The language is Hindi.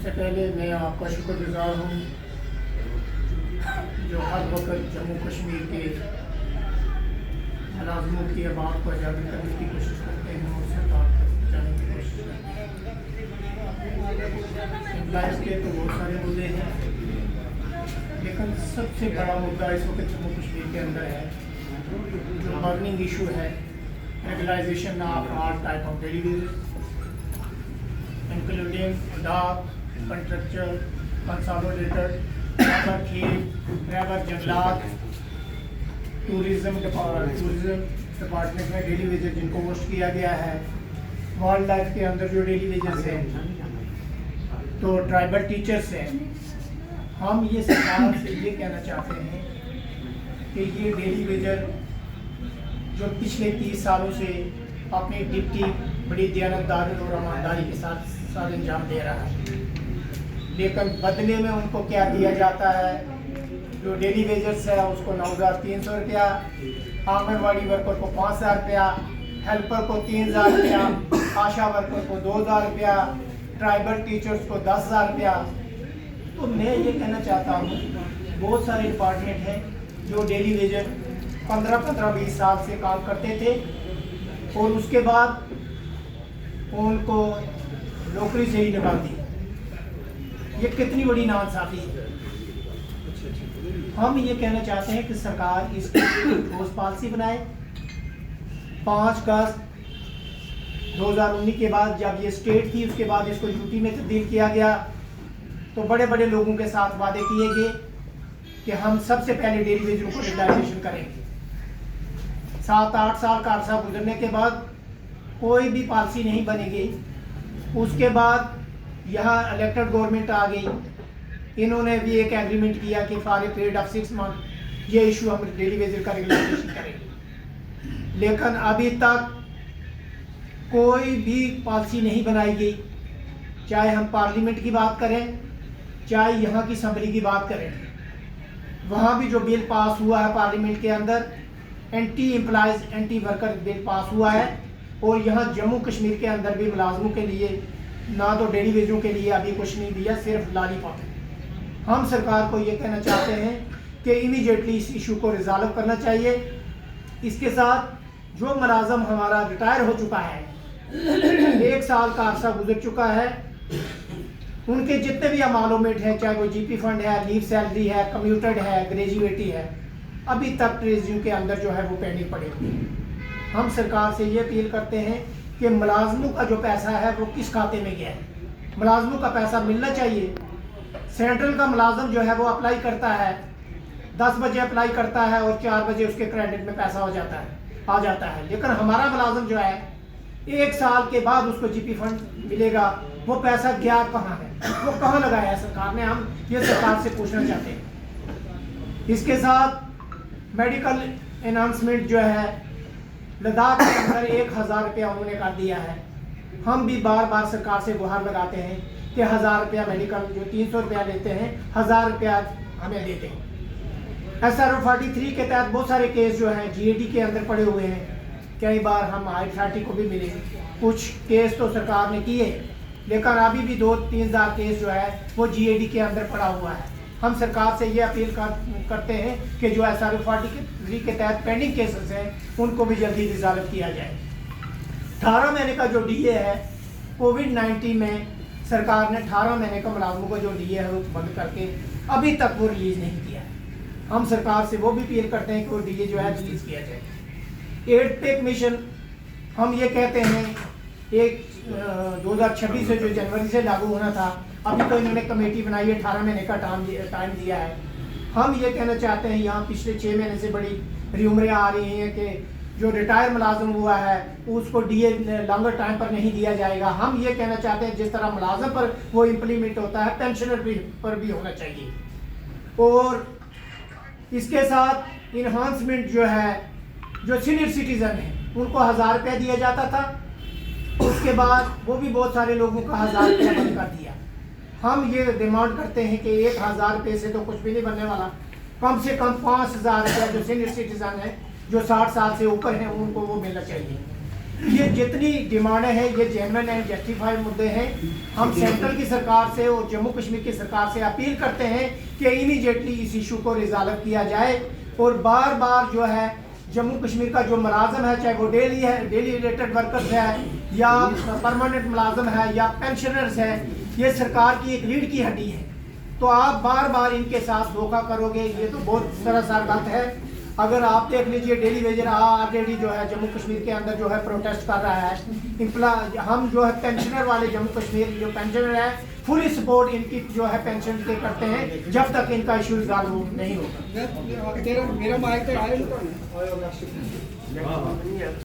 सबसे पहले मैं आपका शुक्रगुजार हूँ जो हर वक्त जम्मू कश्मीर के मुलाजमों की आवाज़ को उजागर करने की कोशिश करते हैं और सरकार तक पहुँचाने की कोशिश करते हैं। एम्प्लॉयज़ के तो बहुत सारे मुद्दे हैं, लेकिन सबसे बड़ा मुद्दा इस वक्त जम्मू कश्मीर के अंदर है जो बर्निंग इशू है, regularization of all type of daily wages including डाक, कंट्रेक्चुअल, कंसोलिडेटेड, लेबर खेत, लेबर जंगलात, टूरिज्म डिपार्टमेंट में डेली वेजेस जिनको पोस्ट किया गया है, वाइल्ड लाइफ के अंदर जो डेली वेजेस हैं, तो ट्राइबल टीचर्स हैं। हम ये सरकार से ये कहना चाहते हैं कि ये डेली वेजर जो पिछले 30 सालों से अपनी ड्यूटी बड़ी दयानतदारी और ईमानदारी के साथ अंजाम दे रहा है, लेकिन बदले में उनको क्या दिया जाता है? जो डेली वेजर्स है उसको 9,300 रुपया, आंगनवाड़ी वर्कर को 5,000 रुपया, हेल्पर को 3,000 रुपया, आशा वर्कर को 2,000 रुपया, ट्राइबल टीचर्स को 10,000 रुपया। तो मैं ये कहना चाहता हूँ, बहुत सारे डिपार्टमेंट हैं जो डेली वेजर 15-20 साल से काम करते थे और उसके बाद उनको नौकरी से ही निकाल दी। ये कितनी बड़ी नाइंसाफी है। हम ये कहना चाहते हैं कि सरकार इसकी ठोस पॉलिसी बनाए। 5 अगस्त 2019 के बाद जब ये स्टेट थी, उसके बाद इसको यूटी में तब्दील किया गया, तो बड़े बड़े लोगों के साथ वादे किए गए कि हम सबसे पहले डेली वेजरों को रेगुलाइजेशन करेंगे। 7-8 साल का अर्सा गुजरने के बाद कोई भी पॉलिसी नहीं बनेगी। उसके बाद यहाँ इलेक्टेड गवर्नमेंट आ गई, इन्होंने भी एक एग्रीमेंट किया कि for a period of 6 month ये इशू हम डेली वेजर का रेगुलाइजेशन करेंगे, लेकिन अभी तक कोई भी पॉलिसी नहीं बनाई गई। चाहे हम पार्लियामेंट की बात करें, चाहे यहाँ की असम्बली की बात करें, वहाँ भी जो बिल पास हुआ है पार्लियामेंट के अंदर, anti employees anti worker bill pass हुआ है, और यहाँ जम्मू कश्मीर के अंदर भी मुलाजमों के लिए ना तो डेली वेजरों के लिए अभी कुछ नहीं दिया, सिर्फ लॉलीपॉप है। हम सरकार को ये कहना चाहते हैं कि इमीडिएटली इस इशू को रिजॉल्व करना चाहिए। इसके साथ जो मुलाजम हमारा रिटायर हो चुका है, 1 साल का अर्सा गुजर चुका है, उनके जितने भी अमालूमेंट हैं, चाहे वो जीपी फंड है, लीव सैलरी है, कम्यूटेड है, ग्रेजुएटी है, अभी तक ट्रेजरी के अंदर जो है वो पेंडिंग पड़े हुए हैं। हम सरकार से ये अपील करते हैं कि मुलाजमों का जो पैसा है वो किस खाते में गया है। मुलाजमों का पैसा मिलना चाहिए। सेंट्रल का मुलाजम जो है वो अप्लाई करता है, 10 बजे अप्लाई करता है और 4 बजे उसके क्रेडिट में पैसा आ जाता है, लेकिन हमारा मुलाजम जो है 1 साल के बाद उसको जीपी फंड मिलेगा। वो पैसा गया कहाँ है, वो कहाँ लगाया है सरकार ने? हम ये सरकार से पूछना चाहते हैं। इसके साथ मेडिकल एनहांसमेंट जो है लद्दाख के अंदर 1,000 रुपया उन्होंने कर दिया है। हम भी बार बार सरकार से गुहार लगाते हैं कि 1,000 रुपया मेडिकल जो 300 रुपया लेते हैं, 1,000 रुपया हमें देते हैं। SRO 43 के तहत बहुत सारे केस जो हैं GAD के अंदर पड़े हुए हैं। कई बार हम हाई अथॉरिटी को भी मिले, कुछ केस तो सरकार ने किए, लेकिन अभी भी 2-3 हज़ार केस जो है वो GAD के अंदर पड़ा हुआ है। हम सरकार से ये अपील करते हैं कि जो SRO 43 के तहत पेंडिंग केसेस हैं उनको भी जल्दी रिजॉल्व किया जाए। 18 महीने का जो DA है, कोविड-19 में सरकार ने 18 महीने का मुलाजमों को जो DA है वो बंद करके अभी तक वो रिलीज़ नहीं किया है। हम सरकार से वो भी अपील करते हैं कि वो DA जो है रिलीज़ किया जाए। 8 पे कमीशन हम ये कहते हैं 2026 से जो जनवरी से लागू होना था, अभी तो इन्होंने कमेटी बनाई है, 18 महीने का टाइम दिया है। हम ये कहना चाहते हैं, यहाँ पिछले 6 महीने से बड़ी र्यूमरें आ रही हैं कि जो रिटायर मुलाजम हुआ है उसको DA लॉन्गर टाइम पर नहीं दिया जाएगा। हम ये कहना चाहते हैं जिस तरह मुलाजम पर वो इम्प्लीमेंट होता है, पेंशनर पर भी होना चाहिए। और इसके साथ इन्हांसमेंट जो है, जो सीनियर सिटीज़न है उनको 1,000 रुपया दिया जाता था, उसके बाद वो भी बहुत सारे लोगों का 1,000 रुपया बंद कर दिया। हम ये डिमांड करते हैं कि 1,000 रुपये से तो कुछ भी नहीं बनने वाला, कम से कम 5,000 रुपया जो सीनियर सिटीज़न है, जो 60 साल से ऊपर हैं, उनको वो मिलना चाहिए। ये जितनी डिमांडें हैं ये जेन्युइन एंड जस्टिफाइड मुद्दे हैं। हम सेंट्रल की सरकार से और जम्मू कश्मीर की सरकार से अपील करते हैं कि इमीडिएटली इस इशू को रिजॉल्व किया जाए और बार बार जो है जम्मू कश्मीर का जो मुलाजम है, चाहे वो डेली रिलेटेड वर्कर्स है या परमानेंट मुलाजम है या पेंशनर्स है, ये सरकार की एक रीढ़ की हड्डी है। तो आप बार बार इनके साथ धोखा करोगे, ये तो बहुत सरासर गलत है। अगर आप देख लीजिए डेली वेजर ऑलरेडी जो है जम्मू कश्मीर के अंदर जो है प्रोटेस्ट कर रहा है। हम जो है पेंशनर वाले जम्मू कश्मीर जो पेंशनर है फुली सपोर्ट इनकी जो है पेंशन पे करते हैं जब तक इनका इशू रिजॉल्व नहीं होगा। मेरा माइक